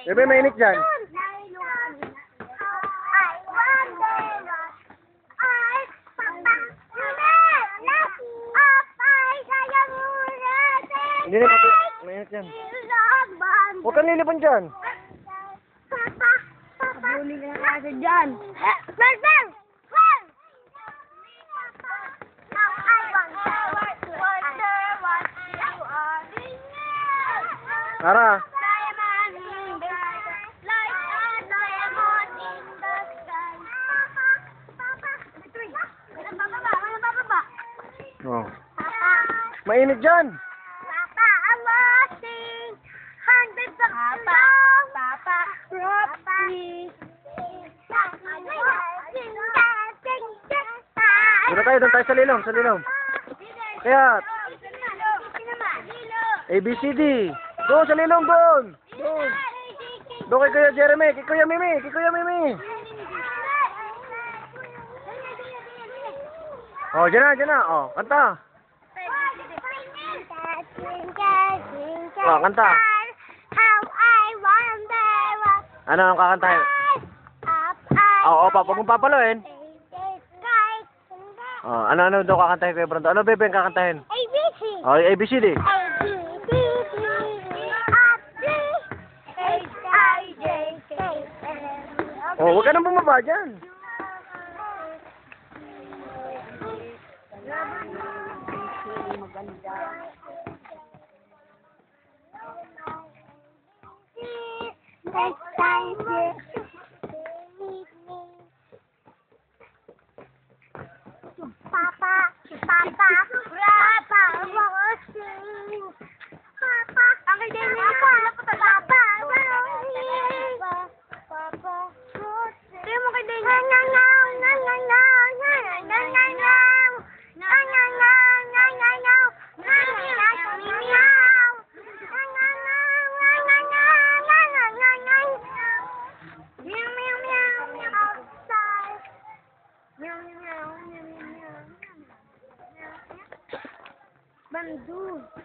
Bebe, mainit dyan. Hindi na pati. Mainit dyan. Huwag kang lilipan dyan. Huli ka na kasi dyan. Tara. Oh. Mainit dyan. Papa, I'm watching hundreds of Papa, please. Doon tayo sa lilom, Kaya, ABCD. Doon sa lilom, doon. Doon kay Kuya Jeremy, kay Kuya Mimi. Oh, dyan na. Oh, kanta. Oh, kanta. Ano ang kakantahin? Oo, pag mong papaluin. Oh, ano daw kakantahin Kuya Brando? Ano bebe ang kakantahin? ABC. Oh, ABCD. Oh, huwag ka nang bumaba dyan. Next time you meet me. Papa, watching. Papa, ang hindi niya Papa, Kaya mo kay Daniel. Bandu.